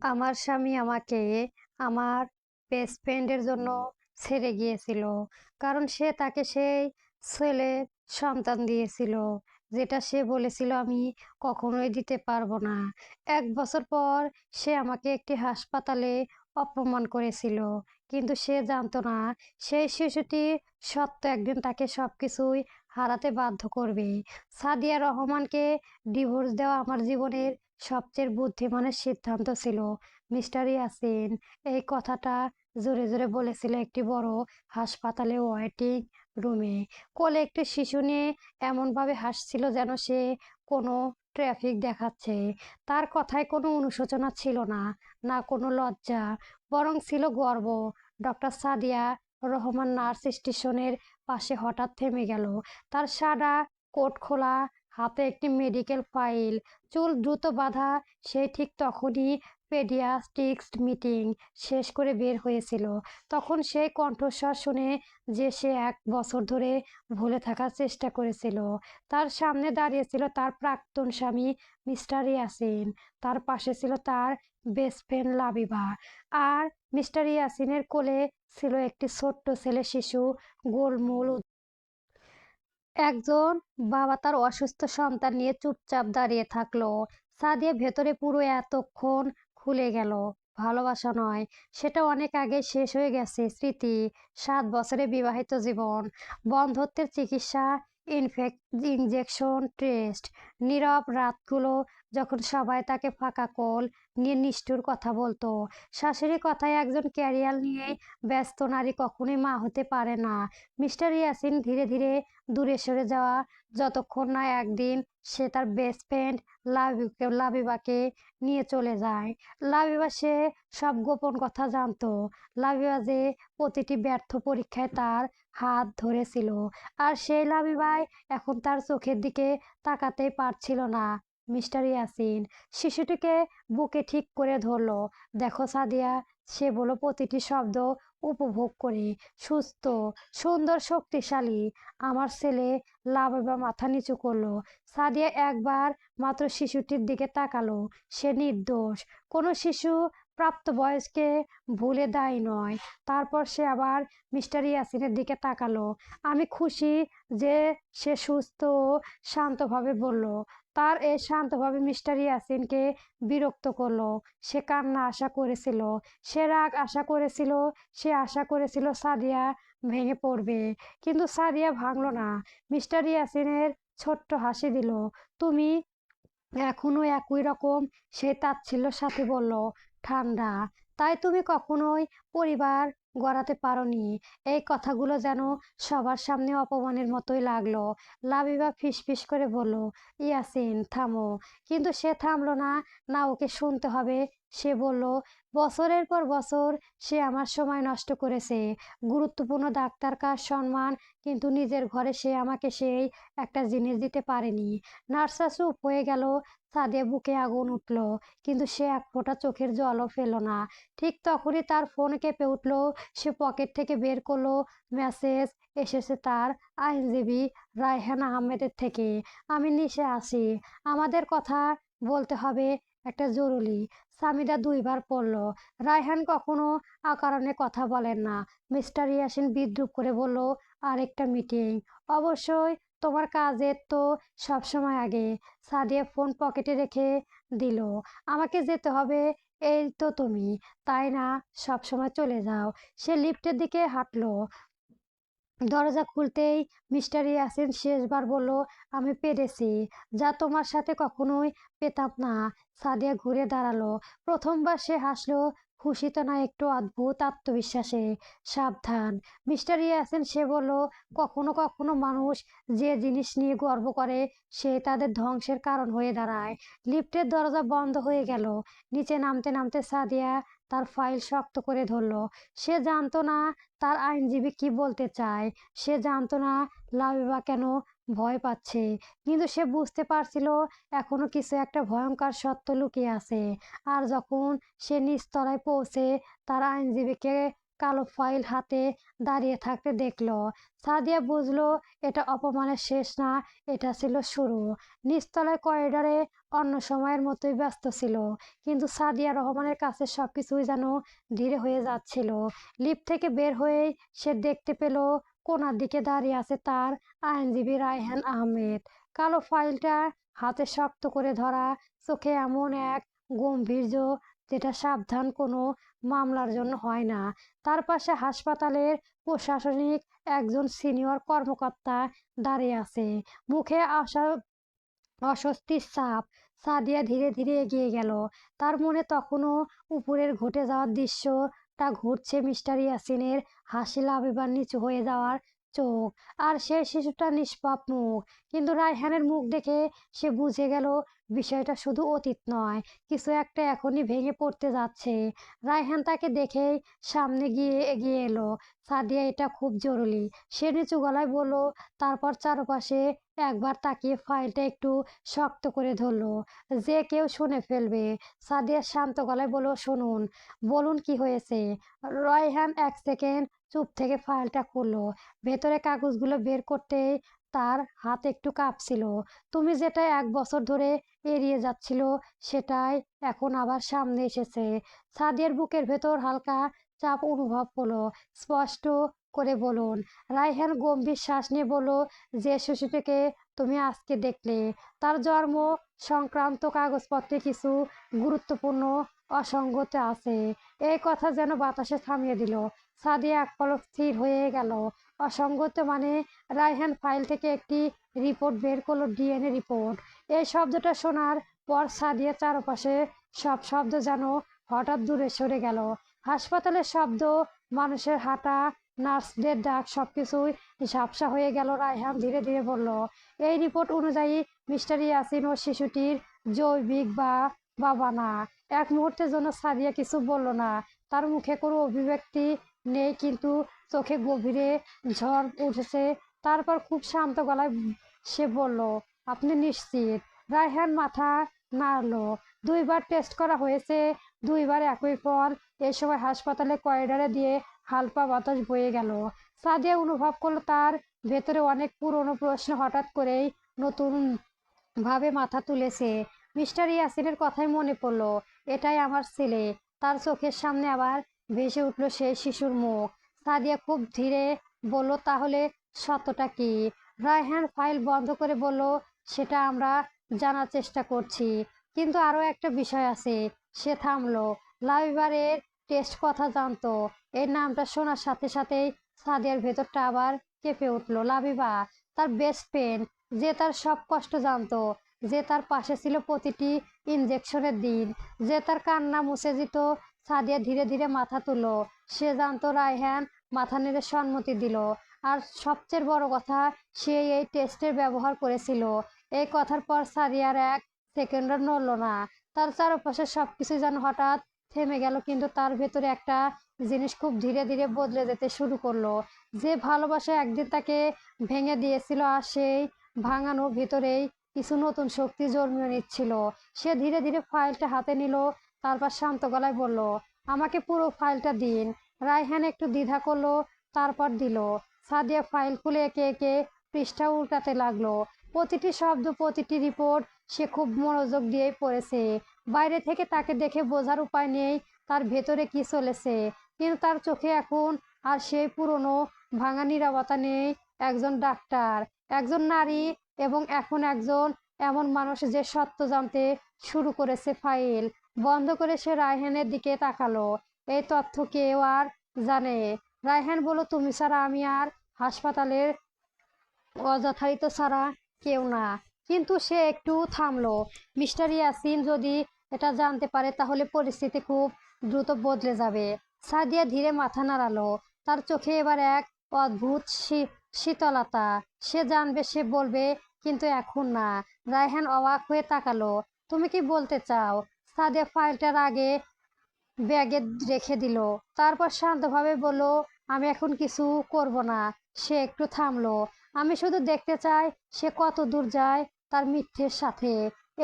আমার স্বামী আমাকে আমার বেস্ট ফ্রেন্ডের জন্য ছেড়ে গিয়েছিল। কারণ সে তাকে সেই ছেলে সন্তান দিয়েছিল, যেটা সে বলেছিল আমি কখনোই দিতে পারবো না। ১ বছর পর সে আমাকে একটি হাসপাতালে অপমান করেছিল। কিন্তু সে জানতো না সেই শিশুটি সত্য একদিন তাকে সবকিছুই হারাতে বাধ্য করবে। সাদিয়া রহমানকে ডিভোর্স দেওয়া আমার জীবনের সবচেয়ে বুদ্ধিমানের সিদ্ধান্ত ছিল। মিস্টার ইয়াসিন এই কথাটা জোরে জোরে বলেছিল একটি বড় হাসপাতালে ওয়েটিং রুমে। কোলে একটি শিশু নিয়ে এমনভাবে হাসছিল যেন সে কোনো ট্রাফিক দেখাচ্ছে। তার কথায় কোনো অনুশোচনা ছিল না, না কোনো লজ্জা, বরং ছিল গর্ব। ডক্টর সাদিয়া রহমান নার্স স্টেশনের পাশে হঠাৎ থেমে গেল। তার সাদা কোট খোলা, হাতে একটি মেডিকেল ফাইল, চুল দ্রুত বাঁধা। সে ঠিক তখনই পেডিয়াট্রিক্স মিটিং শেষ করে বের হয়েছিল। তখন সেই কণ্ঠস্বর শুনে যে সে ১ বছর ধরে ভুলে থাকার চেষ্টা করেছিল। তার সামনে দাঁড়িয়েছিল তার প্রাক্তন স্বামী মিস্টার ইয়াসিন। তার পাশে ছিল তার বেস্ট ফ্রেন্ড লাবিবা। আর মিস্টার ইয়াসিনের কোলে ছিল একটি ছোট্ট ছেলে শিশু, গোলমোল। একজন বাবা তার অসুস্থ সন্তান নিয়ে চুপচাপ দাঁড়িয়ে থাকলো। সাদিয়া ভেতরে পুরো এতক্ষণ খুলে গেল। ভালোবাসা নয়, সেটা অনেক আগে শেষ হয়ে গেছে। স্মৃতি, ৭ বছরের বিবাহিত জীবন, বন্ধ্যত্বের চিকিৎসা, ইনজেকশন, টেস্ট, নীরব রাতগুলো যখন সবাই তাকে ফাঁকা কোল নিয়ে নিষ্ঠুর কথা বলতো। শাশুড়ি কথায় একজন ক্যারিয়ার নিয়ে ব্যস্ত নারী কখনোই মা হতে পারে না। মিস্টার ইয়াসিন ধীরে ধীরে দূরে সরে যাওয়া, যতক্ষণ না একদিন সে তার বেস্ট ফ্রেন্ড লাবিবাকে নিয়ে চলে যায়। লাবিবা সে সব গোপন কথা জানতো। লাবিবা যে প্রতিটি ব্যর্থ পরীক্ষায় তার হাত ধরেছিল, আর সেই লাবিবাই এখন তার চোখের দিকে তাকাতেই পারছিল না। মিস্টার ইয়াসিন শিশুটিকে বুকে ঠিক করে ধরলো। দেখো সাদিয়া, সে বলল প্রতিটি শব্দ উপভোগ করে, সুস্থ, সুন্দর, শক্তিশালী। আমার ছেলে লাবিবা মাথা নিচু করলো। সাদিয়া একবার মাত্র শিশুটির দিকে তাকালো। সে নির্দোষ, কোনো শিশু প্রাপ্তবয়স্কে ভুলে দায়ী নয়। তারপর সে আবার মিস্টার ইয়াসিনের দিকে তাকালো। আমি খুশি যে সে সুস্থ ও শান্তভাবে বলল। তার এই শান্তভাবে মিস্টার ইয়াসিনকে বিরক্ত করলো। সে কান্না আশা করেছিল, সে রাগ আশা করেছিল, সে আশা করেছিল সাদিয়া ভেঙে পড়বে। কিন্তু সাদিয়া ভাঙলো না। মিস্টার ইয়াসিনের ছোট্ট হাসি দিল। তুমি এখনো একই রকম, সে তাচ্ছিল্যের সাথে বলল। ঠান্ডা। তাই তুমি কখনোই পরিবার গড়াতে পারোনি। এই কথাগুলো যেন সবার সামনে অপমানের মতোই লাগলো। লাবিবা ফিসফিস করে বলল, ইয়াসিন থামো। কিন্তু সে থামলো না। না, ওকে শুনতে হবে। সে বলল, বছরের পর বছর সে আমার সময় নষ্ট করেছে, গুরুত্বপূর্ণ ডাক্তার কাজ, সম্মান, কিন্তু নিজের ঘরে সে আমাকে সেই একটা জিনিস দিতে পারেনি। নার্সরা চুপ হয়ে গেল। সাদিয়া বুকে আগুন উঠল, কিন্তু সে এক ফোঁটা চোখের জলও ফেল না। ঠিক তখনই তার ফোন কেঁপে উঠল। সে পকেট থেকে বের করলো। মেসেজ এসেছে তার আইনজীবী রায়হান আহমেদের থেকে। আমি নিচে আসি, আমাদের কথা বলতে হবে, একটা জরুরি। সামিদা ২ বার পড়ল। রায়হান কখনো অকারণে কথা বলেন না। মিস্টার ইয়াসিন বিদ্রুপ করে বলল, আরেকটা মিটিং? অবশ্যই, তোমার কাজের তো সবসময় আগে। সাদিয়া ফোন পকেটে রেখে দিল। আমাকে যেতে হবে, এই তো তুমি, তাই না সবসময় চলে যাও? সে লিফটের দিকে হাঁটলো। দরজা খুলতেই মিস্টার ইয়াসিন শেষবার বলল, আমি পেরেছি, যা তোমার সাথে কখনোই পেতাম না। সাদিয়া ঘুরে দাঁড়ালো। প্রথমবার সে হাসলো, খুশিতে না, একটু অদ্ভুত আত্মবিশ্বাসে। সাবধান মিস্টার ইয়াসিন, সে বলল, কখনো কখনো মানুষ যে জিনিস নিয়ে গর্ব করে সে তাদের ধ্বংসের কারণ হয়ে দাঁড়ায়। লিফটের দরজা বন্ধ হয়ে গেল। নিচে নামতে নামতে সাদিয়া তার ফাইল শক্ত করে ধরলো। সে জানতো না তার আইনজীবী কি বলতে চায়। সে জানতো না লাবিবা কেন ভয় পাচ্ছে। কিন্তু সে বুঝতে পারছিল এখনো কিছু একটা ভয়ঙ্কর সত্য লুকিয়ে আছে। আর যখন সে নিচতলায় পৌঁছে তার আইনজীবীকে কালো ফাইল হাতে দাঁড়িয়ে থাকতে দেখলো। সাদিয়া বুঝলো এটা অপমানের শেষ না, এটা ছিল শুরু। নিচতলায় করিডোরে অন্য সময়ের মতোই ব্যস্ত ছিল, কিন্তু সাদিয়া রহমানের কাছে সবকিছুই যেন ধীরে হয়ে যাচ্ছিল। লিফট থেকে বের হয়েই সে দেখতে পেল কোনার দিকে দাঁড়িয়ে আছে তার আইনজীবী রায়হান আহমেদ। কালো ফাইলটা হাতে শক্ত করে ধরা, চোখে এমন এক গম্ভীর্য যেটা সাবধান কোনো মামলার জন্য হয় না। তার পাশে হাসপাতালের প্রশাসনিক একজন সিনিয়র কর্মকর্তা দাঁড়িয়ে আছে, মুখে অস্বস্তির ছাপ। সাদিয়া ধীরে ধীরে এগিয়ে গেল। তার মনে তখনও উপরের ঘটে যাওয়ার দৃশ্যটা ঘুরছে, মিস্টার ইয়াসিনের হাসি, লাবিবার নিচু হয়ে যাওয়ার চোখ, আর সেই শিশুটার নিষ্পাপ মুখ। কিন্তু রায়হানের মুখ দেখে সে বুঝে গেল বিষয়টা শুধু অতীত নয়, কিছু একটা এখনই ভেঙে পড়তে যাচ্ছে। রায়হান তাকে দেখেই সামনে গিয়ে এগিয়ে এলো। সাদিয়া, এটা খুব জরুরি, সে নিচু গলায় বলল। তারপর চারপাশে একবার তাকিয়ে ফাইলটা একটু শক্ত করে ধরলো, যে কেউ শুনে ফেলবে। সাদিয়া শান্ত গলায় বলল, শুনুন, বলুন কি হয়েছে। রায়হান এক সেকেন্ড চুপ থেকে ফাইলটা খুললো। ভেতরে কাগজগুলো বের করতেই তার হাত একটু কাঁপছিল। তুমি যেটা 1 বছর ধরে এড়িয়ে যাচ্ছিল, সেটাই এখন আবার সামনে এসেছে। সাদিয়ার বুকের ভেতর হালকা চাপ অনুভব হলো। স্পষ্ট করে বলুন। রায়হান গম্ভীর শ্বাস নিয়ে বলল, যে শিশুটিকে তুমি আজকে দেখলে, তার জন্ম সংক্রান্ত কাগজপত্রে কিছু গুরুত্বপূর্ণ অসঙ্গতি আছে। এই কথা যেন বাতাসে থামিয়ে দিল। সাদিয়া এক পলক স্থির হয়ে গেল। অসঙ্গতি মানে? রায়হান ফাইল থেকে একটি রিপোর্ট বের করলো, ডিএনএ রিপোর্ট। এই শব্দটা শোনার পর সাদিয়া চারপাশে সব শব্দ যেন হঠাৎ দূরে সরে গেল। হাসপাতালের শব্দ, মানুষের হাঁটা, নার্সদের ডাক, সবকিছুই ঝাপসা হয়ে গেল। রায়হান ধীরে ধীরে বলল, এই রিপোর্ট অনুযায়ী মিস্টার ইয়াসিন ও শিশুটির জৈবিক বাবা না। এক মুহূর্তের জন্য সাদিয়া কিছু বলল না। তার মুখে কোনো অভিব্যক্তি নেই, কিন্তু চোখে গভীরে ঝড় উঠেছে। তারপর খুব শান্ত গলায় সে বলল, আপনি নিশ্চিত? রায়হান মাথা নাড়ল। 2বার টেস্ট করা হয়েছে, 2বার একই ফল। এই সময় হাসপাতালে করিডোরে দিয়ে হালকা বাতাস বয়ে গেল। সাদিয়া অনুভব করলো তার ভেতরে অনেক পুরনো প্রশ্ন হঠাৎ করেই নতুন ভাবে মাথা তুলেছে। মিস্টার ইয়াসিনের কথাই মনে পড়লো। এটাই আমার ছেলে। তার চোখের সামনে আবার ভেসে উঠলো সেই শিশুর মুখ। সাদিয়া খুব ধীরে বলল, তাহলে সত্যটা কি? রায়হান ফাইল বন্ধ করে বলল, সেটা আমরা জানার চেষ্টা করছি, কিন্তু আরো একটা বিষয় আছে। সে থামলো। লাইব্রেরির টেস্ট কথা জানতো। এই নামটা শোনার সাথে সাথেই সাদিয়ার ভেতরটা আবার কেঁপে উঠলো। লাবিবা, তার বেস্ট ফ্রেন্ড, যে তার সব কষ্ট জানতো, যে তার পাশে ছিল প্রতিটি ইনজেকশনের দিন, যে তার কান্না মুছে দিত। সাদিয়া ধীরে ধীরে মাথা তুলল। সে জানতো রায়হান মাথা নেড়ে সম্মতি দিল। আর সবচেয়ে বড় কথা, সে এই টেস্টের ব্যবহার করেছিল। এই কথার পর সাদিয়ার এক সেকেন্ডও নড়ল না। তার চারপাশে সবকিছু যেন হঠাৎ থেমে গেল, কিন্তু তার ভেতরে একটা জিনিস খুব ধীরে ধীরে বদলে যেতে শুরু করলো। যে ভালোবাসা একদিন তাকে ভেঙে দিয়েছিল, আর সেই ভাঙানো ভেতরেই কিছু নতুন শক্তি জন্মিয়ে নিচ্ছিল। সে ধীরে ধীরে ফাইলটা হাতে নিল, তারপর শান্ত গলায় বলল, আমাকে পুরো ফাইলটা দিন। রায়হান একটু দ্বিধা করলো, তারপর দিল। সাদিয়া ফাইল খুলে একে একে পৃষ্ঠা উল্টাতে লাগলো। প্রতিটি শব্দ, প্রতিটি রিপোর্ট সে খুব মনোযোগ দিয়েই পড়েছে। বাইরে থেকে তাকে দেখে বোঝার উপায় নেই তার ভেতরে কি চলেছে, কিন্তু তার চোখে এখন আর সেই পুরনো ভাঙা নীরবতা নেই। একজন ডাক্তার, একজন নারী, এবং এখন একজন এমন মানুষ যে সত্য জানতে শুরু করেছে। ফাইল বন্ধ করে সে রায়হানের দিকে তাকালো। এই তথ্য কেউ আর জানে? রায়হান বলল, তুমি ছাড়া আমি, আর হাসপাতালের অযথারিত ছাড়া কেউ না। কিন্তু সে একটু থামলো। মিস্টার ইয়াসিন যদি এটা জানতে পারে, তাহলে পরিস্থিতি খুব দ্রুত বদলে যাবে। সাদিয়া ধীরে মাথা নাড়ালো। তার চোখে এবার এক অদ্ভুত শীতলতা। সে জানবে, সে বলবে, কিন্তু এখন না। রায়হান অবাক হয়ে তাকালো। তুমি কি বলতে চাও? সাদিয়া ফাইলটার আগে ব্যাগে রেখে দিল। তারপর শান্তভাবে বলল, আমি এখন কিছু করব না। সে একটু থামলো। আমি শুধু দেখতে চাই সে কত দূর যায় তার মিথ্যের সাথে।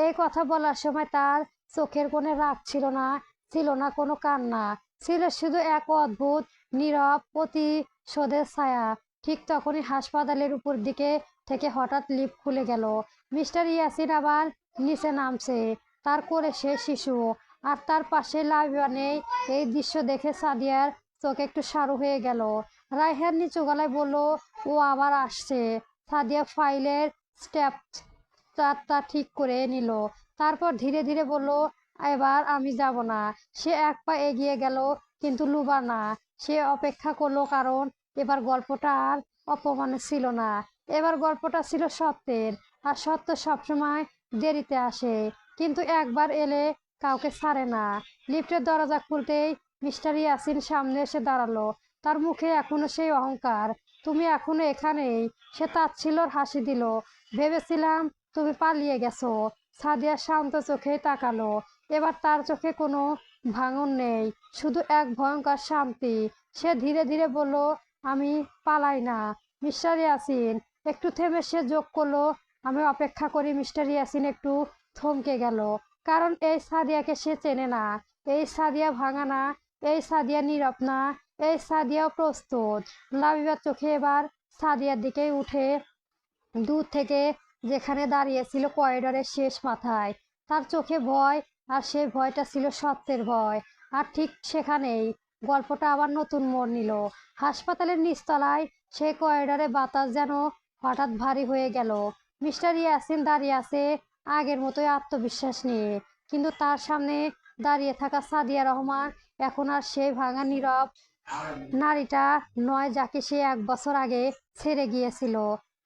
এই কথা বলার সময় তার চোখের কোণে রাগ ছিল না, ছিল না কোনো কান্না, ছিল শুধু এক অদ্ভুত নীরব প্রতিশোধের ছায়া। ঠিক তখনই হাসপাতালের উপর দিকে থেকে হঠাৎ লিফট খুলে গেল। মিস্টার ইয়াসিন আবার নিচে নামছে। তার কোলে সে শিশু, আর তার পাশে লাবিবা নেই। এই দৃশ্য দেখে সাদিয়ার চোখ একটু সারু হয়ে গেল। রায়হান নিচু গলায় বলল, ও আবার আসছে। সাদিয়া ফাইলের স্টেপ চারটা ঠিক করে নিল। তারপর ধীরে ধীরে বলল, এবার আমি যাব না। সে এক পা এগিয়ে গেল, কিন্তু লুবা না। সে অপেক্ষা করলো, কারণ এবার গল্পটা আর অপমানে ছিল না। এবার গল্পটা ছিল সত্যের। আর সত্য সবসময় দেরিতে আসে, কিন্তু একবার এলে কাউকে ছাড়ে না। লিফটের দরজা খুলতেই মিস্টার ইয়াসিন সামনে এসে দাঁড়ালো। তার মুখে এখনো সেই অহংকার। তুমি এখনো এখানেই? সে তাচ্ছিল্যের হাসি দিল। ভেবেছিলাম তুমি পালিয়ে গেছো। সাদিয়া শান্ত চোখে তাকালো। এবার তার চোখে কোনো ভাঙন নেই, শুধু এক ভয়ঙ্কর শান্তি। সে ধীরে ধীরে বলল, আমি পালাই না মিস্টার ইয়াসিন। একটু থেমে সে যোগ করলো, আমি অপেক্ষা করি। মিস্টার ইয়াসিন একটু থমকে গেল, কারণ এই সাদিয়াকে সে চেনে না। এই সাদিয়া ভাঙা না, এই সাদিয়া নীরব না, এই সাদিয়াও প্রস্তুত। লাবিবার চোখে এবার সাদিয়ার দিকেই উঠে, দূর থেকে, যেখানে দাঁড়িয়েছিল করিডোরের শেষ মাথায়। তার চোখে ভয়, আর সেই ভয়টা ছিল সত্যের ভয়। আর ঠিক সেখানেই গল্পটা আবার নতুন মোড় নিল। হাসপাতালের নিচতলায় সেই করিডোরে বাতাস যেন হঠাৎ ভারী হয়ে গেল। মিস্টার ইয়াসিন দাঁড়িয়ে আছে আগের মতোই আত্মবিশ্বাস নিয়ে, কিন্তু তার সামনে দাঁড়িয়ে থাকা সাদিয়া রহমান এখন আর সেই ভাঙা নীরব নারীটা নয়, যাকে সে 1 বছর আগে ছেড়ে গিয়েছিল।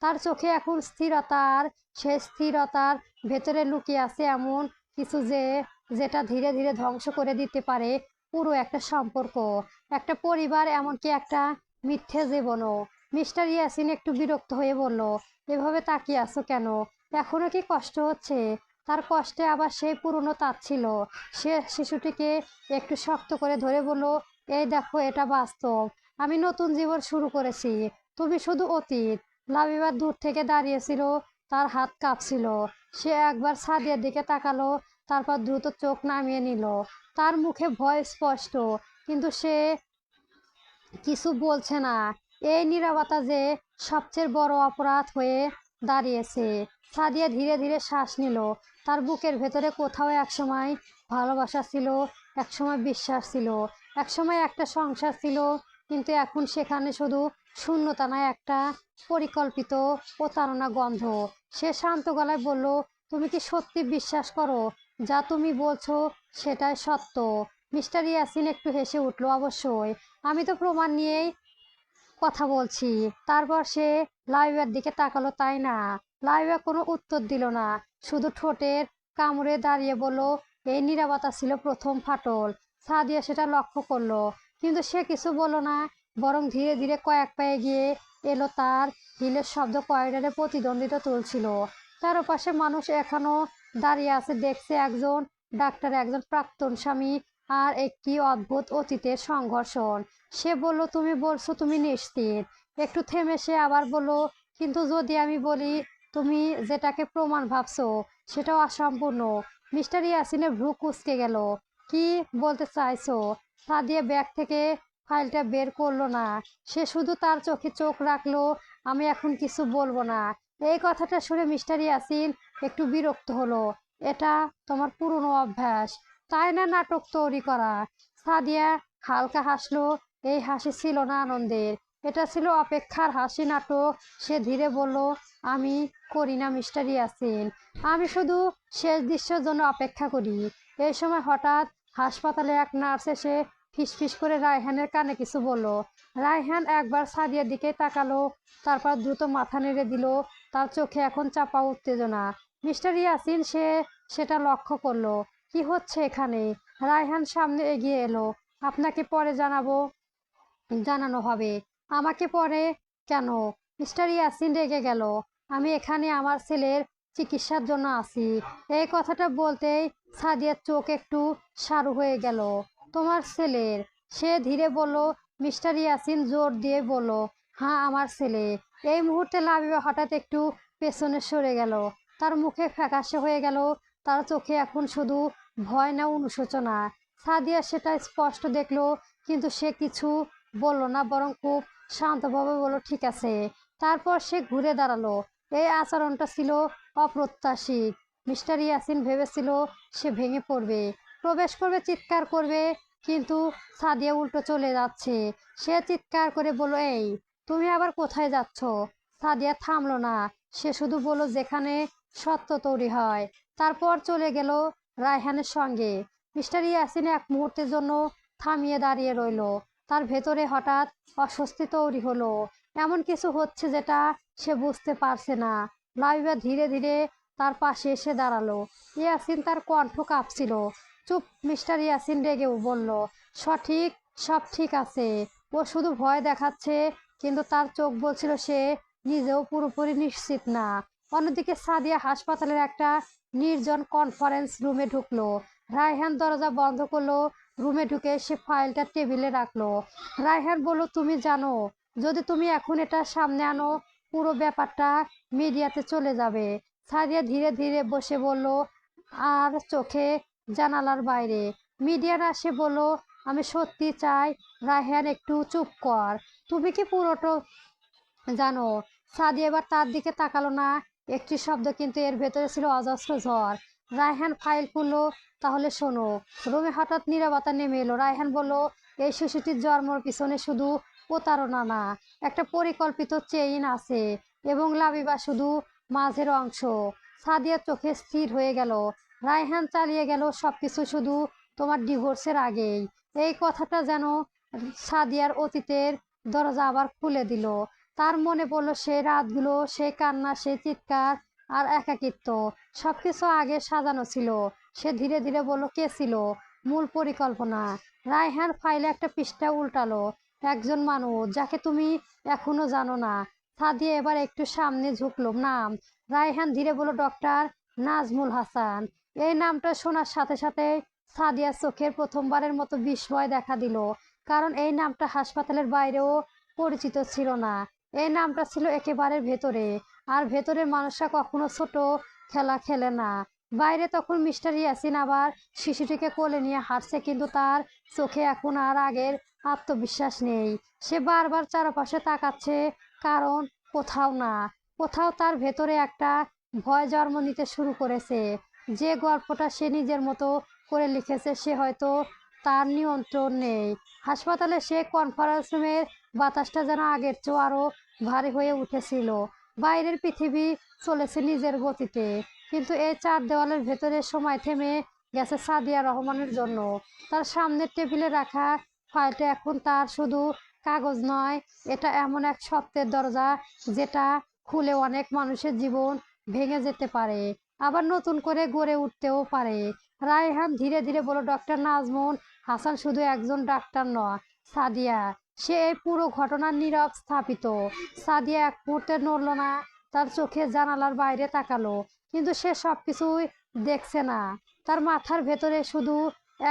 তার চোখে এখন স্থিরতা, আর সেই স্থিরতার ভেতরে লুকিয়ে আছে এমন কিছু যেটা ধীরে ধীরে ধ্বংস করে দিতে পারে পুরো একটা সম্পর্ক, একটা পরিবার, এমনকি একটা মিথ্যে জীবনও। মিস্টার ইয়াসিন একটু বিরক্ত হয়ে বলল, এভাবে তাকিয়ে আছো কেন? এখনো কি কষ্ট হচ্ছে? তার কষ্টে আবার সেই পুরনো তাচ্ছিল। সে শিশুটিকে একটু শক্ত করে ধরে বলল, এই দেখো, এটা বাস্তব। আমি নতুন জীবন শুরু করেছি, তুমি শুধু অতীত। লাবিবা দূর থেকে দাঁড়িয়েছিল, তার হাত কাঁপছিল। সে একবার সাদিয়ার দিকে তাকালো, তারপর দ্রুত চোখ নামিয়ে নিল। তার মুখে ভয় স্পষ্ট, কিন্তু সে কিছু বলছে না। এই নীরবতা যে সবচেয়ে বড় অপরাধ হয়ে দাঁড়িয়েছে। সাদিয়া ধীরে ধীরে শ্বাস নিল। তার বুকের ভেতরে কোথাও একসময় ভালোবাসা ছিল, একসময় বিশ্বাস ছিল, একসময় একটা সংসার ছিল, কিন্তু এখন সেখানে শুধু শূন্যতা নয়, একটা পরিকল্পিত প্রতারণা গন্ধ। সে শান্ত গলায় বলল, তুমি কি সত্যি বিশ্বাস করো যা তুমি বলছো সেটাই সত্য? মিস্টার ইয়াসিন একটু হেসে উঠল, অবশ্যই। আমি তো প্রমাণ নিয়েই কথা বলছি। তারপর সে লাইবার দিকে তাকালো, তাই না? লাইবা কোনো উত্তর দিল না, শুধু ঠোঁটের কামড়ে দাঁড়িয়ে বলল, এই নীরবতা ছিল প্রথম ফাটল। সাদিয়া সেটা লক্ষ্য করলো, কিন্তু সে কিছু বলল না, বরং ধীরে ধীরে কয়েক পা এগিয়ে এলো। তার হিলের শব্দ করিডোরে প্রতিদ্বন্দ্বিতা তুলছিল। তার পাশে মানুষ এখনো দাঁড়িয়ে আছে, দেখছে একজন ডাক্তার, একজন প্রাক্তন স্বামী, আর একটি অদ্ভুত অতীতের সংঘর্ষণ। সে বলল, তুমি বলছো তুমি নিশ্চিত? একটু থেমে সে আবার বলল, কিন্তু যদি আমি বলি তুমি যেটাকে প্রমাণ ভাবছো সেটাও অসম্পূর্ণ। মিস্টার ইয়াসিনের ভ্রু কুঁচকে গেল। কি বলতে চাইছো? সাদিয়া ব্যাগ থেকে ফাইলটা বের করলো না, সে শুধু তার চোখে চোখ রাখলো। আমি এখন কিছু বলবো না। এই কথাটা শুনে মিস্টার ইয়াসিন একটু বিরক্ত হলো। এটা তোমার পুরনো অভ্যাস, তাই না, নাটক তৈরি করা? সাদিয়া হালকা হাসলো। এই হাসি ছিল না আনন্দের, এটা ছিল অপেক্ষার হাসি, নাটক। সে ধীরে বলল, আমি করি না মিস্টার ইয়াসিন, আমি শুধু শেষ দৃশ্যের জন্য অপেক্ষা করি। এই সময় হঠাৎ হাসপাতালে এক নার্স এসে ফিসফিস করে রায়হানের কানে কিছু বলল। রায়হান একবার সাদিয়ার দিকে তাকালো, তারপর দ্রুত মাথা নেড়ে দিল। তার চোখে এখন চাপা উত্তেজনা। মিস্টার ইয়াসিন সেটা লক্ষ্য করলো। কি হচ্ছে এখানে? রায়হান সামনে এগিয়ে এলো। আপনাকে পরে জানানো হবে। আমাকে পরে কেন? মিস্টার ইয়াসিন রেগে গেল। আমি এখানে আমার ছেলের চিকিৎসার জন্য আছি। এই কথাটা বলতেই সাদিয়ার চোখ একটু সারু হয়ে গেল। তোমার ছেলের? সে ধীরে বলল। মিস্টার ইয়াসিন জোর দিয়ে বলল, হ্যাঁ, আমার ছেলে। এই মুহূর্তে লাবিবা হঠাৎ একটু পেছনে সরে গেল। তার মুখে ফ্যাকাশে হয়ে গেল। তার চোখে এখন শুধু ভয় না, অনুশোচনা। সাদিয়া সেটা স্পষ্ট দেখলো, কিন্তু সে কিছু বলল না, বরং খুব শান্তভাবে বলল, ঠিক আছে। তারপর সে ঘুরে দাঁড়ালো। এই আচরণটা ছিল অপ্রত্যাশিত। মিস্টার ইয়াসিন ভেবেছিল সে ভেঙে পড়বে, প্রবেশ করবে, চিৎকার করবে, কিন্তু সাদিয়া উল্টো চলে যাচ্ছে। সে চিৎকার করে বলল, এই তুমি আবার কোথায় যাচ্ছ? সাদিয়া থামলো না, সে শুধু বলল, যেখানে সত্য তৈরি হয়। তারপর চলে গেল রায়হানের সঙ্গে। মিস্টার ইয়াসিন এক মুহূর্তের জন্য থামিয়ে দাঁড়িয়ে রইল। তার ভেতরে হঠাৎ অস্বস্তি তৈরি হলো। এমন কিছু হচ্ছে যেটা সে বুঝতে পারছে না। লাবিবা ধীরে ধীরে তার পাশে এসে দাঁড়ালো। ইয়াসিন, তার কণ্ঠ কাঁপছিল। চুপ! মিস্টার ইয়াসিন রেগে বলল, সঠিক, সব ঠিক আছে। ও শুধু ভয় দেখাচ্ছে। কিন্তু তার চোখ বলছিল সে নিজেও পুরোপুরি নিশ্চিত না। অন্যদিকে সাদিয়া হাসপাতালের একটা নির্জন কনফারেন্স রুমে ঢুকলো। রায়হান দরজা বন্ধ করলো। রুমে ঢুকে সে ফাইলটা টেবিলে রাখলো। রায়হান বলল, তুমি জানো, যদি তুমি এখন এটা সামনে আনো, পুরো ব্যাপারটা মিডিয়াতে চলে যাবে। সাদিয়া ধীরে ধীরে বসে বলল, আর চোখে জানালার বাইরে মিডিয়ার আসে বলল, আমি সত্যি চাই। রায়হান, একটু চুপ কর। তুমি কি পুরোটা জানো? সাদিয়া এবার তার দিকে তাকালো না একটি শব্দ, কিন্তু এর ভেতরে ছিল অজস্র ঝড়। রায়হান ফাইল খুললো। তাহলে শোনো। রুমে হঠাৎ নীরবতা নেমে এলো। রায়হান বলল, এই শিশুটির জন্মের পিছনে শুধু প্রতারণা না, একটা পরিকল্পিত চেইন আছে, এবং লাবিবা শুধু মাঝের অংশ। সাদিয়ার চোখে স্থির হয়ে গেল। রায়হান চালিয়ে গেল, সবকিছু শুধু তোমার ডিভোর্সের আগেই। এই কথাটা যেন সাদিয়ার অতীতের দরজা আবার খুলে দিল। তার মনে পড়ল সেই রাতগুলো, সেই কান্না, সেই চিৎকার আর একাকিত্ব। সবকিছু আগে সাজানো ছিল। সে ধীরে ধীরে বলল, কে ছিল মূল পরিকল্পনা? রায়হান ফাইলে একটা পৃষ্ঠা উল্টালো। একজন মানুষ যাকে তুমি এখনো জানো না। সাদিয়া এবার একটু সামনে ঝুঁকলো। নাম? রায়হান ধীরে বলল, ডক্টর নাজমুল হাসান। এই নামটা শোনার সাথে সাথে সাদিয়ার চোখের প্রথমবারের মতো বিস্ময় দেখা দিল। কারণ এই নামটা হাসপাতালের বাইরেও পরিচিত ছিল না। এই নামটা ছিল একেবারে ভেতরে। আর ভেতরের মানুষরা কখনো ছোট খেলা খেলে না। বাইরে তখন মিস্টার ইয়াসিন আবার শিশুটিকে কোলে নিয়ে হাঁটছে, কিন্তু তার চোখে এখন আর আগের আত্মবিশ্বাস নেই। সে বারবার চারপাশে তাকাচ্ছে, কারণ কোথাও না, কোথাও তার ভেতরে একটা ভয় জন্ম নিতে শুরু করেছে। যে গল্পটা সে নিজের মতো করে লিখেছে, সে হয়তো তার নিয়ন্ত্রণ নেই। হাসপাতালে সে কনফারেন্স রুমের বাতাসটা যেন আগের চেয়েও আরো ভারী হয়ে উঠেছিল। বাইরের পৃথিবী চলেছে নিজের গতিতে, কিন্তু এই চার দেওয়ালের ভেতরে সময় থেমে গেছে সাদিয়া রহমানের জন্য। তার সামনের টেবিলে রাখা ফাইলটা এখন তার শুধু কাগজ নয়, এটা এমন এক সত্যের দরজা যেটা খুলে অনেক মানুষের জীবন ভেঙে যেতে পারে, আবার নতুন করে গড়ে উঠতেও পারে। রায়হান ধীরে ধীরে বলল, ডক্টর নাজমুল হাসান শুধু একজন ডাক্তার নয়, সাদিয়া। সে এই পুরো ঘটনার নীরব স্থাপিত। সাদিয়া এক মুহূর্তে নড়ল না। তার চোখে জানালার বাইরে তাকালো, কিন্তু সে সবকিছুই দেখছে না। তার মাথার ভেতরে শুধু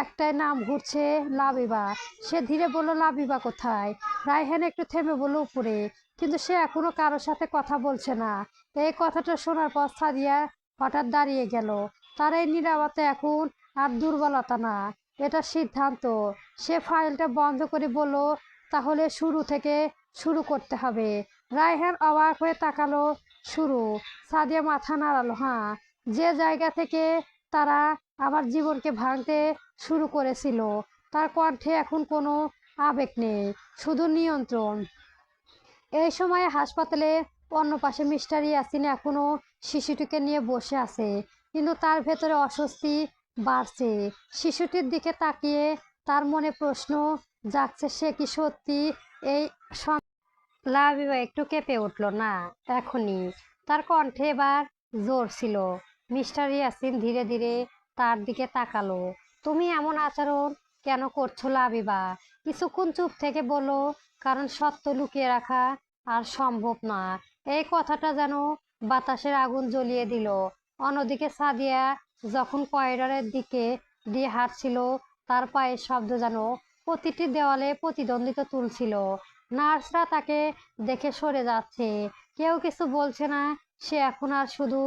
একটাই নাম ঘুরছে, লাবিবা। সে ধীরে বলল, লাবিবা কোথায়? রায়হান একটু থেমে বলল, উপরে। কিন্তু সে এখনো কারোর সাথে কথা বলছে না। এই কথাটা শোনার পর সাদিয়া হঠাৎ দাঁড়িয়ে গেল। তার এই নীরবতা এখন আর দুর্বলতা না, এটা সিদ্ধান্ত। সে ফাইলটা বন্ধ করে বলল, তাহলে শুরু থেকে শুরু করতে হবে। রায়হান অবাক হয়ে তাকালো। শুরু? সাদিয়া মাথা নাড়ালো। হ্যাঁ, যে জায়গা থেকে তারা আমার জীবনকে ভাঙতে শুরু করেছিল। তার কণ্ঠে এখন কোনো আবেগ নেই, শুধু নিয়ন্ত্রণ। এই সময়ে হাসপাতালে অন্য পাশে মিস্টার ইয়াসিন এখনো শিশুটিকে নিয়ে বসে আছে, কিন্তু তার ভেতরে অস্বস্তি বাড়ছে। শিশুটির দিকে তাকিয়ে তার মনে প্রশ্ন জাগছে, সে কি সত্যি এই? লাবিবা একটু কেঁপে উঠল। না, এখনই। তার কণ্ঠে এবার জোর ছিল। মিস্টার ইয়াসিন ধীরে ধীরে তার দিকে তাকালো। তুমি এমন আচরণ কেন করছো লাবিবা? কিছুক্ষণ চুপ থেকে বলো, কারণ সত্য লুকিয়ে রাখা আর সম্ভব না। এই কথাটা যেন বাতাসের আগুন জ্বলিয়ে দিল। অন্যদিকে সাদিয়া যখন করিডোরের দিকে দিয়ে হাঁটছিল, তার পায়ের শব্দ যেন প্রতিটি দেওয়ালে প্রতিদ্বন্দ্বিতা তুলছিল। নার্সরা তাকে দেখে সরে যাচ্ছে, কেউ কিছু বলছে না। সে এখন আর শুধু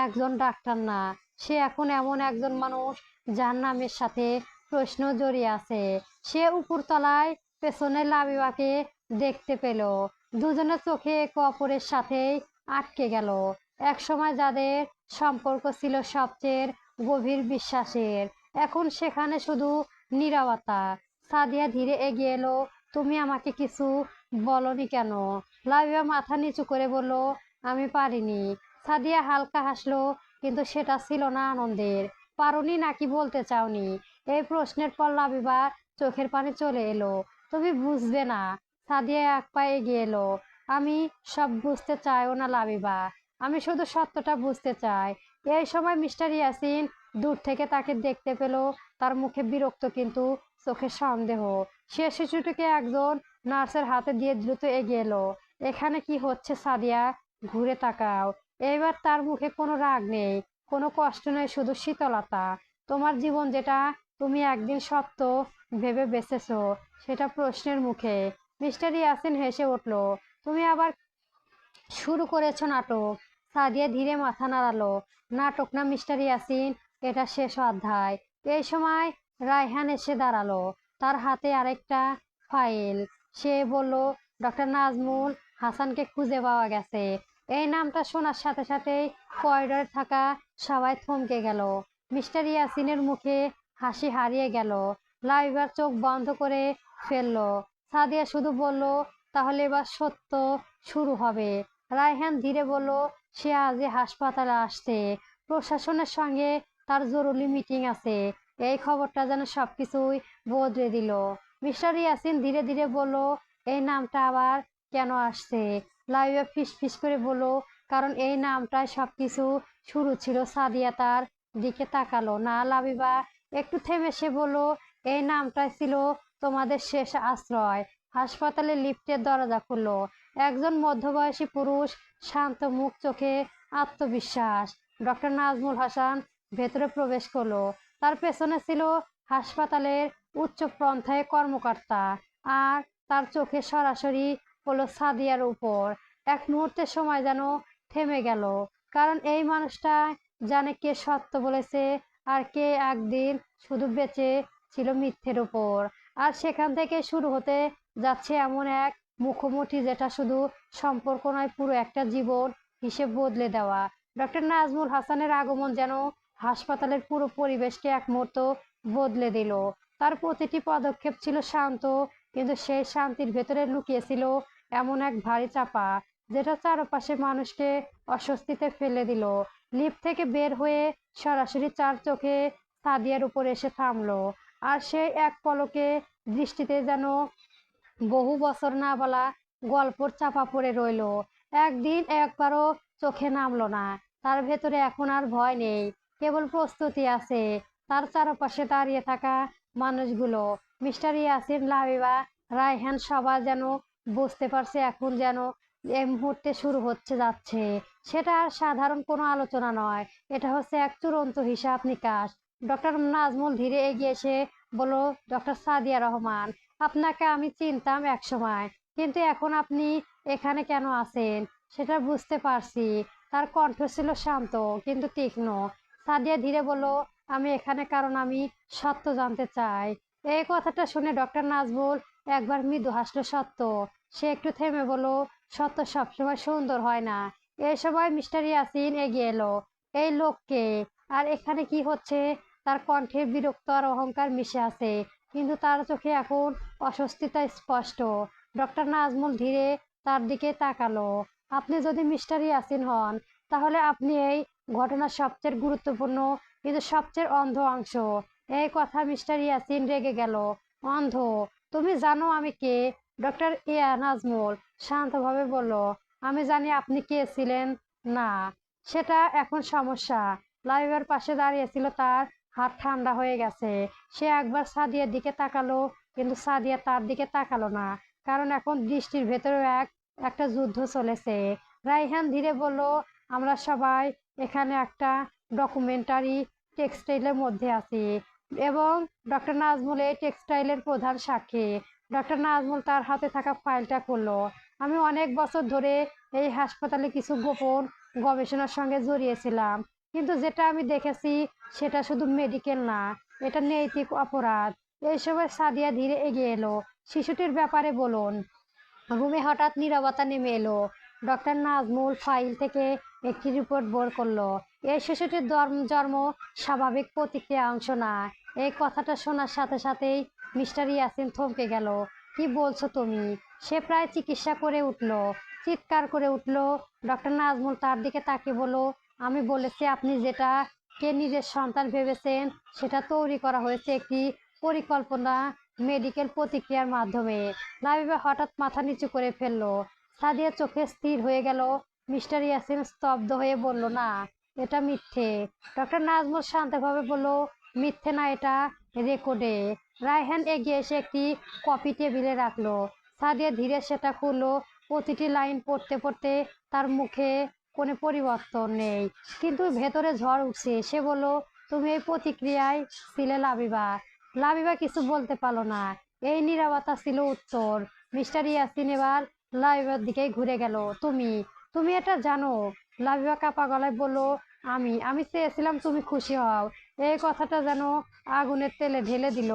একজন ডাক্তার না, সে এখন এমন একজন মানুষ যার নামের সাথে প্রশ্ন জড়িয়ে আছে। সে উপরতলায় পেছনে লাবিবাকে দেখতে পেল। দুজনের চোখে একে অপরের সাথে আটকে গেল। একসময় যাদের সম্পর্ক ছিল সবচেয়ে গভীর বিশ্বাসের, এখন সেখানে শুধু নীরবতা। সাদিয়া ধীরে এগিয়ে এলো। তুমি আমাকে কিছু বলনি কেন? লাবিবা মাথা নিচু করে বলল, আমি পারিনি। সাদিয়া হালকা হাসলো, কিন্তু সেটা ছিল না আনন্দের। পারোনি নাকি বলতে চাওনি? এই প্রশ্নের পর লাবিবা চোখের পানি চলে এলো। তুমি বুঝবে না। সাদিয়া এক পা এগিয়ে এলো। আমি সব বুঝতে চাইও না লাবিবা, আমি শুধু সত্যটা বুঝতে চাই। এই সময় মিস্টার ইয়াসিন দূর থেকে তাকে দেখতে পেল। তার মুখে বিরক্ত, কিন্তু চোখে সন্দেহ। সে শিশুটিকে একজন নার্সের হাতে দিয়ে দ্রুত এগিয়ে এলো। এখানে কি হচ্ছে সাদিয়া? ঘুরে তাকাও। এবার তার মুখে কোনো রাগ নেই, কোনো কষ্ট নেই, শুধু শীতলতা। তোমার জীবন যেটা তুমি একদিন সত্য ভেবে বেঁচেছো, সেটা প্রশ্নের মুখে। মিস্টার ইয়াসিন হেসে উঠল। তুমি আবার শুরু করেছো নাটক? সাদিয়া ধীরে মাথা নাড়ালো। নাটক না মিস্টার ইয়াসিন, এটা শেষ অধ্যায়। এই সময় রায়হান এসে দাঁড়ালো, তার হাতে আরেকটা ফাইল। সে বলল, ডক্টর নাজমুল হাসানকে খুঁজে পাওয়া গেছে। এই নামটা শোনার সাথে সাথেই করিডোরে থাকা সবাই থমকে গেল। মিস্টার ইয়াসিনের মুখে হাসি হারিয়ে গেল। লাইবার চোখ বন্ধ করে ফেললো। সাদিয়া শুধু বলল, তাহলে এবার সত্য শুরু হবে। রায়হান ধীরে বলল, সে আজই হাসপাতালে আসছে। প্রশাসনের সঙ্গে তার জরুরি মিটিং আছে। এই খবরটা যেন সবকিছুই বদলে দিল। মিস্টার ইয়াসিন ধীরে ধীরে বলল, এই নামটা আবার কেন আসছে? লাইবা ফিস ফিস করে বলল, কারণ এই নামটাই সবকিছু শুরু ছিল। সাদিয়া তার দিকে তাকালো। না লাবিবা, একটু থেমে সে বলল, এই নামটাই ছিল তোমাদের শেষ আশ্রয়। হাসপাতালে লিফটের দরজা খুললো। একজন মধ্যবয়সী পুরুষ, শান্ত মুখ, চোখে আত্মবিশ্বাস। ডক্টর নাজমুল হাসান ভেতরে প্রবেশ করলো। তার পেছনে ছিল হাসপাতালের উচ্চ পন্থায় কর্মকর্তা, আর তার চোখে সরাসরি হলো সাদিয়ার উপর। এক মুহূর্তের সময় যেন থেমে গেল, কারণ এই মানুষটা জানে কে সত্য বলেছে আর কে একদিন শুধু বেঁচে ছিল মিথ্যের উপর। আর সেখান থেকে শুরু হতে যাচ্ছে এমন এক মুখোমুখি, যেটা শুধু সম্পর্ক নয়, পুরো একটা জীবন হিসেব বদলে দেওয়া। ডক্টর নাজমুল হাসানের আগমন যেন হাসপাতালের পুরো পরিবেশকে এক মুহূর্ত বদলে দিল। তার প্রতিটি পদক্ষেপ ছিল শান্ত, কিন্তু সেই শান্তির ভেতরে লুকিয়েছিল এমন এক ভারী চাপা, যেটা চারপাশে মানুষকে অস্বস্তিতে ফেলে দিল। লিফট থেকে বের হয়ে সরাসরি চার চোখে সাদিয়ার উপর এসে থামলো। আর সে এক পলকে দৃষ্টিতে যেন বহু বছর না বলা গল্পর চাপা পড়ে রইল। একদিন একবারও চোখে নামলো না। তার ভেতরে এখন আর ভয় নেই, কেবল প্রস্তুতি আছে। তার চারপাশে দাঁড়িয়ে থাকা মানুষগুলো, মিস্টার ইয়াসিন, লাবিবা, রায়হান, সবাই যেন বুঝতে পারছে এখন যেন এই মুহূর্তে শুরু হচ্ছে যাচ্ছে। সেটা আর সাধারণ কোনো আলোচনা নয়, এটা হচ্ছে এক চূড়ান্ত হিসাব নিকাশ। ডক্টর নাজমুল ধীরে এগিয়ে এসে বলল, ডক্টর সাদিয়া রহমান, আপনাকে আমি চিনতাম এক সময়, কিন্তু এখন আপনি এখানে কেন আছেন সেটা বুঝতে পারছি। তার কণ্ঠ ছিল শান্ত কিন্তু তীক্ষ্ণ। সাদিয়া ধীরে বলল, আমি এখানে কারণ আমি সত্য জানতে চাই। এই কথাটা শুনে ডক্টর নাজমুল একবার মৃদু হাসলো। সত্য? সে একটু থেমে বলল, সত্য সবসময় সুন্দর হয় না। এই সময় মিস্টার ইয়াসিন এগিয়ে এলো। এই লোককে আর এখানে কি হচ্ছে? তার কণ্ঠে বিরক্ত আর অহংকার মিশে আছে, কিন্তু তার চোখে এখন অস্বস্তিতা স্পষ্ট। ডক্টর নাজমুল ধীরে তার দিকে তাকালো। আপনি যদি মিস্টার ইয়াসিন হন, তাহলে আপনি এই ঘটনার সবচেয়ে গুরুত্বপূর্ণ কিন্তু সবচেয়ে অন্ধ অংশ। এই কথা মিস্টার ইয়াসিন রেগে গেল। অন্ধ? তুমি জানো আমি কে? ডক্টর নাজমুল শান্তভাবে বলল, আমি জানি আপনি কে ছিলেন। না, সেটা এখন সমস্যা। লাইবার পাশে দাঁড়িয়েছিল, তার হাত ঠান্ডা হয়ে গেছে। সে একবার সাদিয়ার দিকে তাকালো, কিন্তু সাদিয়া তার দিকে তাকালো না, কারণ এখন দৃষ্টির ভেতরেও একটা যুদ্ধ চলেছে। রাইহান ধীরে বলল, আমরা সবাই এখানে একটা ডকুমেন্টারি টেক্সটাইলের মধ্যে আছি, এবং ডক্টর নাজমুল এই টেক্সটাইলের প্রধান সাক্ষী। ডক্টর নাজমুল তার হাতে থাকা ফাইলটা খুললো। আমি অনেক বছর ধরে এই হাসপাতালে কিছু গোপন গবেষণার সঙ্গে জড়িয়েছিলাম, কিন্তু যেটা আমি দেখেছি সেটা শুধু মেডিকেল না, এটা নৈতিক অপরাধ। এই সময় সাদিয়া ধীরে এগিয়ে এলো। শিশুটির ব্যাপারে বলুন। রুমে হঠাৎ নীরবতা নেমে এলো। ডক্টর নাজমুল ফাইল থেকে একটি রিপোর্ট বের করলো। এই শিশুটির জন্ম স্বাভাবিক প্রতিক্রিয়া অংশ না। এই কথাটা শোনার সাথে সাথেই মিস্টার ইয়াসিন থমকে গেল। কি বলছো তুমি? সে প্রায় চিৎকার করে উঠলো। ডক্টর নাজমুল তার দিকে তাকিয়ে বলল, আমি বলেছি আপনি যেটা কে নিজের সন্তান ভেবেছেন সেটা তৈরি করা হয়েছে একটি পরিকল্পনা মেডিকেল প্রতিক্রিয়ার মাধ্যমে। লাবিবা হঠাৎ মাথা নিচু করে ফেললো। সাদিয়া চোখে স্থির হয়ে গেল। মিস্টার ইয়াসিন স্তব্ধ হয়ে বলল, না, এটা মিথ্যে। ডক্টর নাজমুল শান্তভাবে বলল, মিথ্যে না, এটা রেকর্ডে। রায়হান এগিয়ে এসে একটি কপি টেবিলে রাখলো। সাদিয়া ধীরে সেটা খুললো। প্রতিটি লাইন পড়তে পড়তে তার মুখে কোনো পরিবর্তন নেই, কিন্তু ভেতরে ঝড় উঠছে। সে বলল, তুমি এই প্রতিক্রিয়ায় ছিলে লাবিবা। লাবিবা কিছু বলতে পারলো না। এই নীরবতা ছিল উত্তর। মিস্টার ইয়াসিন এবার লাবিবার দিকে ঘুরে গেল। তুমি তুমি এটা জানো? লাবিবা কাপা গলায় বলল, আমি চেয়েছিলাম তুমি খুশি হও। এই কথাটা যেন আগুনের তেলে ঢেলে দিল।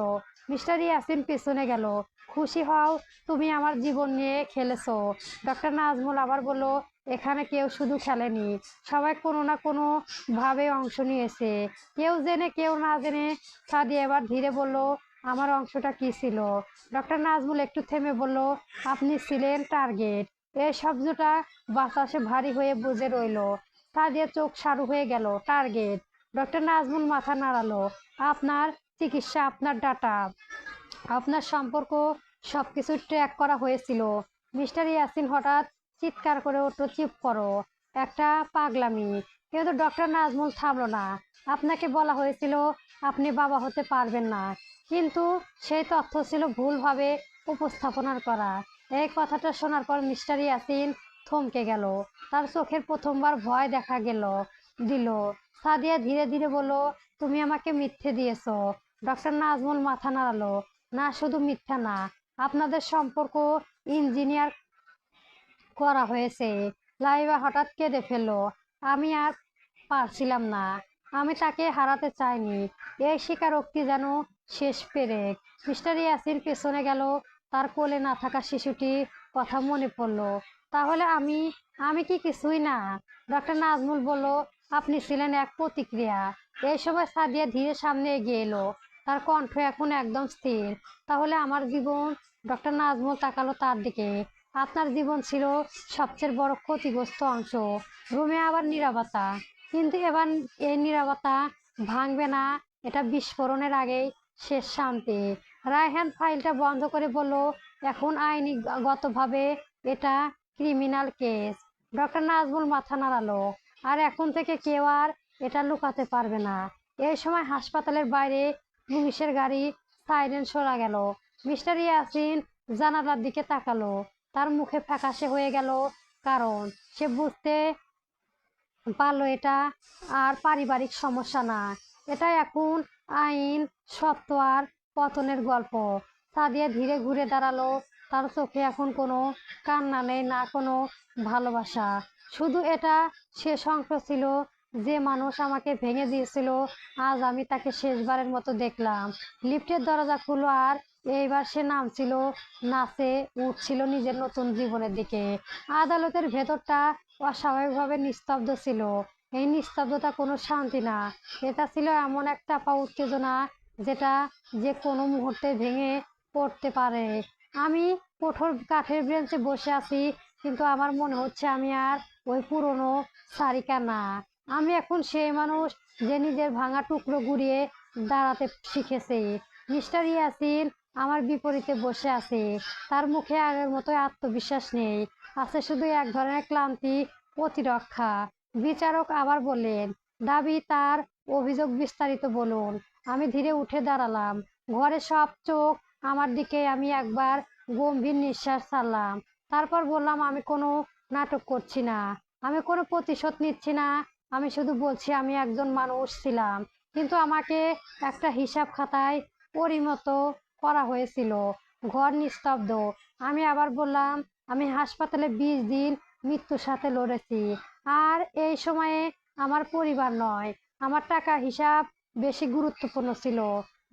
মিস্টার ইয়াসিন পিছনে গেল। খুশি হও? তুমি আমার জীবন নিয়ে খেলেছো। ডক্টর নাজমুল আবার বলল, এখানে কেউ শুধু খেলেনি, সবাই কোনো না কোনো ভাবে অংশ নিয়েছে, কেউ জেনে কেউ না জেনে। সাদিয়া এবার ধীরে বলল, আমার অংশটা কি ছিল? ডক্টর নাজমুল একটু থেমে বলল, আপনি ছিলেন টার্গেট। এই শব্দটা বাতাসে ভারী হয়ে বুঝে রইল। সাদিয়া চোখ সারু হয়ে গেল। টার্গেট? ডক্টর নাজমুল মাথা নাড়ালো। আপনার চিকিৎসা, আপনার ডাটা, আপনার সম্পর্ক, সবকিছু ট্র্যাক করা হয়েছিল। মিস্টার ইয়াসিন হঠাৎ চিৎকার করে উঠল, চুপ করো, একটা পাগলামি। কিন্তু ডক্টর নাজমুল থামলো না। আপনাকে বলা হয়েছিল আপনি বাবা হতে পারবেন না, কিন্তু সেই তথ্য ছিল ভুলভাবে উপস্থাপনার করা। এই কথাটা শোনার পর মিস্টার ইয়াসিন থমকে গেল। তার চোখের প্রথমবার ভয় দেখা দিল। সাদিয়া ধীরে ধীরে বলল, তুমি আমাকে মিথ্যে দিয়েছো। ডক্টর নাজমুল মাথা নাড়ালো। না, শুধু মিথ্যা না, আপনাদের সম্পর্ক ইঞ্জিনিয়ার করা হয়েছে। লাইবা হঠাৎ কেঁদে ফেললো। আমি আর পারছিলাম না। আমি তাকে হারাতে চাইনি। এই স্বীকারোক্তি যেন শেষ পেরেক। মিস্টার ইয়াসিন পেছনে গেল। তার কোলে না থাকা শিশুটি কথা মনে পড়লো। তাহলে আমি আমি কি কিছুই না? ডক্টর নাজমুল বলল, আপনি ছিলেন এক প্রতিক্রিয়া। এই সময় সাদিয়া ধীরে সামনে এগিয়ে এলো। তার কণ্ঠ এখন একদম স্থির। তাহলে আমার জীবন? ডক্টর নাজমুল তাকালো তার দিকে। আপনার জীবন ছিল সবচেয়ে বড় ক্ষতিগ্রস্ত অংশ। রুমে আবার নীরবতা, কিন্তু এবার এই নীরবতা ভাঙবে না। এটা বিস্ফোরণের আগেই শেষ শান্তি। রায়হান ফাইলটা বন্ধ করে বলল, এখন আইনিগতভাবে এটা ক্রিমিনাল কেস। ডক্টর নাজমুল মাথা নাড়ালো। আর এখন থেকে কেউ আর এটা লুকাতে পারবে না। এই সময় হাসপাতালের বাইরে পুলিশের গাড়ি সাইরেন শোনা গেল। মিস্টার ইয়াসিন জানালার দিকে তাকালো। তার মুখে ফ্যাকাশে হয়ে গেল, কারণ সে বুঝতে পারলো এটা আর পারিবারিক সমস্যা না, এটা এখন আইন, সত্য আর পতনের গল্প। সাদিয়া ধীরে ঘুরে দাঁড়ালো। তার চোখে এখন কোনো কান্না নেই, না কোনো ভালোবাসা। শুধু এটা শেষ অংশ ছিল। যে মানুষ আমাকে ভেঙে দিয়েছিল, আজ আমি তাকে শেষবারের মতো দেখলাম। লিফটের দরজা খুললো আর এইবার সে নামছিল, নাচে উঠছিল নিজের নতুন জীবনের দিকে। আদালতের ভেতরটা অস্বাভাবিকভাবে নিস্তব্ধ ছিল। এই নিস্তব্ধতা কোনো শান্তি না, এটা ছিল এমন এক চাপা উত্তেজনা যেটা যে কোনো মুহূর্তে ভেঙে পড়তে পারে। আমি কঠোর কাঠের বেঞ্চে বসে আছি, কিন্তু আমার মনে হচ্ছে আমি আর ওই পুরনো সারিকা না। আমি এখন সেই মানুষ যে নিজের ভাঙা টুকরো গুড়িয়ে দাঁড়াতে শিখেছে। মিস্টার ইয়াসিন আমার বিপরীতে বসে আছে। তার মুখে আগের মতো আত্মবিশ্বাস নেই, আছে শুধু এক ধরনের ক্লান্তি, প্রতিরক্ষা। বিচারক আবার বললেন, দাবি, তার অভিযোগ বিস্তারিত বলুন। আমি ধীরে উঠে দাঁড়ালাম। ঘরে সব চোখ আমার দিকে। আমি একবার গম্ভীর নিঃশ্বাস ছাড়লাম। তারপর বললাম, আমি কোনো নাটক করছি না, আমি কোনো প্রতিশোধ নিচ্ছি না। আমি শুধু বলছি আমি একজন মানুষ ছিলাম, কিন্তু আমাকে একটা হিসাব খাতায় পরিণত করা হয়েছিল। ঘর নিস্তব্ধ। আমি আবার বললাম, আমি হাসপাতালে 20 দিন মৃত্যুর সাথে লড়েছি, আর এই সময়ে আমার পরিবার নয়, আমার টাকা হিসাব বেশি গুরুত্বপূর্ণ ছিল।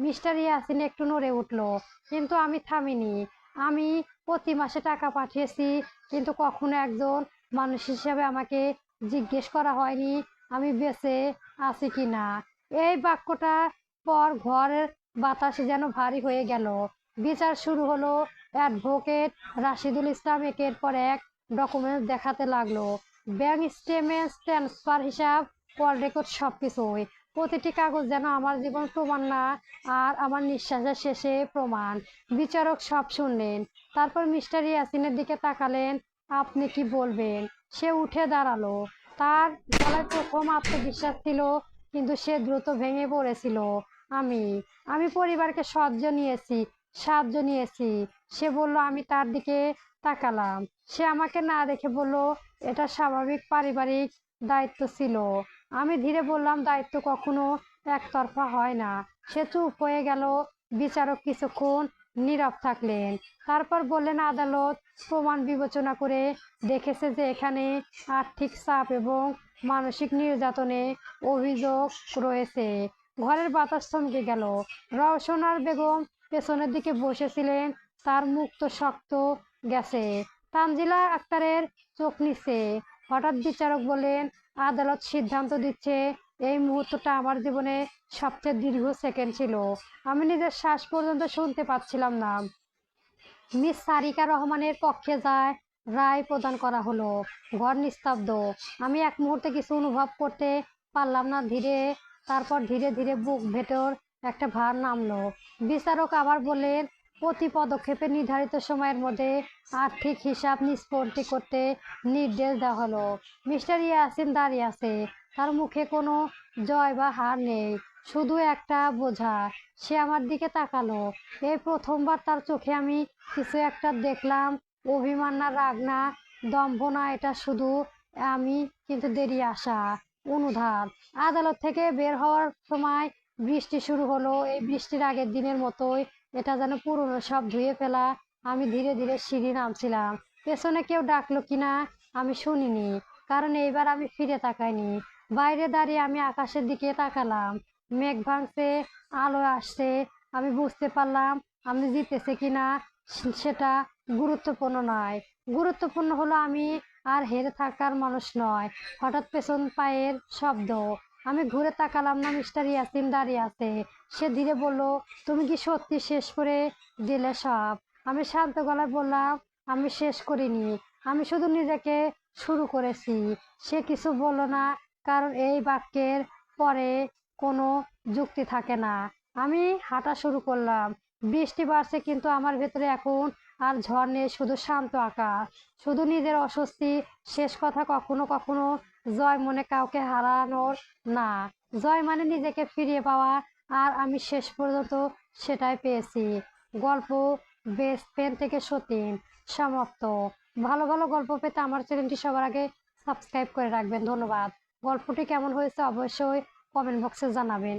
মিস্টার ইয়াসিন একটু নড়ে উঠল, কিন্তু আমি থামিনি। আমি প্রতি মাসে টাকা পাঠিয়েছি, কিন্তু কখনো একজন মানুষ হিসেবে আমাকে জিজ্ঞেস করা হয়নি আমি বেঁচে আছি কিনা। এই বাক্যটা পর ঘরের বাতাস যেন ভারী হয়ে গেল। বিচার শুরু হলো। অ্যাডভোকেট রাশিদুল ইসলাম একের পর এক ডকুমেন্টস দেখাতে লাগলো। ব্যাংক স্টেটমেন্ট, ট্রান্সফার হিসাব, কল রেকর্ড, সবকিছুই। প্রতিটি কাগজ যেন আমার জীবন প্রমাণ না, আর আমার নিঃশ্বাসের শেষে প্রমাণ। বিচারক সব শুনলেন, তারপর মিস্টার ইয়াসিনের দিকে তাকালেন। আপনি কি বলবেন? সে উঠে দাঁড়ালো। তার গলায় প্রথম আত্মবিশ্বাস ছিল, কিন্তু সে দ্রুত ভেঙে পড়েছিল। আমি আমি পরিবারকে সাহায্য নিয়েছি। সে বলল। আমি তার দিকে তাকালাম। সে আমাকে না দেখে বলল, এটা স্বাভাবিক পারিবারিক দায়িত্ব ছিল। আমি ধীরে বললাম, দায়িত্ব কখনো একতরফা হয় না। সে চুপ হয়ে গেল। বিচারক কিছুক্ষণ নীরব থাকলেন, তারপর বললেন, আদালত প্রমাণ বিবেচনা করে দেখেছে যে এখানে আর্থিক চাপ এবং মানসিক নির্যাতনে অভিযোগ রয়েছে। ঘরের বাতাস থমকে গেল। রওশনার বেগম পেছনের দিকে বসেছিলেন, তার মুখ তো শক্ত গেছে। তানজিলা আক্তারের চোখ নিচে। হঠাৎ বিচারক বললেন, আদালত সিদ্ধান্ত দিচ্ছে। এই মুহূর্তটা আমার জীবনে সবচেয়ে দীর্ঘ সেকেন্ড ছিল। আমি নিজের শ্বাস পর্যন্ত শুনতে পাচ্ছিলাম না। মিস সারিকা রহমানের পক্ষে যায় রায় প্রদান করা হলো। ঘর নিস্তব্ধ। আমি এক মুহূর্তে কিছু অনুভব করতে পারলাম না। তারপর ধীরে ধীরে বুক ভেতর একটা ভার নামলো। বিচারক আবার বললেন, প্রতি পদক্ষেপে নির্ধারিত সময়ের মধ্যে আর্থিক হিসাব নিষ্পত্তি করতে নির্দেশ দেওয়া হলো। মিস্টার ইয়াসিন দাঁড়িয়ে আছে। তার মুখে কোনো জয় বা হার নেই, শুধু একটা বোঝা। সে আমার দিকে তাকালো। এই প্রথমবার তার চোখে আমি কিছু একটা দেখলাম। অভিমান না, রাগ না, দম্ভ না, এটা শুধু আমি কিন্তু দেরি আসা, অনুধার। আদালত থেকে বের হওয়ার সময় বৃষ্টি শুরু হলো। এই বৃষ্টির আগের দিনের মতোই এটা যেন পুরনো সব ধুয়ে ফেলা। আমি ধীরে ধীরে সিঁড়ি নামছিলাম। পেছনে কেউ ডাকলো কিনা আমি শুনিনি, কারণ এইবার আমি ফিরে তাকাইনি। বাইরে দাঁড়িয়ে আমি আকাশের দিকে তাকালাম। মেঘ ভাঙছে, আলো আসছে। আমি বুঝতে পারলাম আমি জিতেছি কিনা সেটা গুরুত্বপূর্ণ নয়। গুরুত্বপূর্ণ হলো আমি আর হেরে থাকার মানুষ নয়। হঠাৎ পেছন পায়ের শব্দ। আমি ঘুরে তাকালাম না। মিস্টার ইয়াসিন দাঁড়িয়ে আছে। সে ধীরে বলল, তুমি কি সত্যি শেষ করে দিলে সব? আমি শান্ত গলায় বললাম, আমি শেষ করিনি, আমি শুধু নিজেকে শুরু করেছি। সে কিছু বলল না, কারণ এই বাক্যের পরে কোনো যুক্তি থাকে না। আমি হাঁটা শুরু করলাম। বৃষ্টি বাড়ছে, কিন্তু আমার ভেতরে এখন আর ঝড় নেই, শুধু শান্ত আকাশ, শুধু নিজের অস্বস্তি। শেষ কথা, কখনো কখনো জয় মনে কাউকে হারানোর না, জয় মানে নিজেকে ফিরিয়ে পাওয়া। আর আমি শেষ পর্যন্ত সেটাই পেয়েছি। গল্প বেস্ট ফ্রেন্ড থেকে সতীন, সমাপ্ত। ভালো ভালো গল্প পেতে আমার চ্যানেলটি সবার আগে সাবস্ক্রাইব করে রাখবেন। ধন্যবাদ। গল্পটি কেমন হয়েছে অবশ্যই কমেন্ট বক্সে জানাবেন।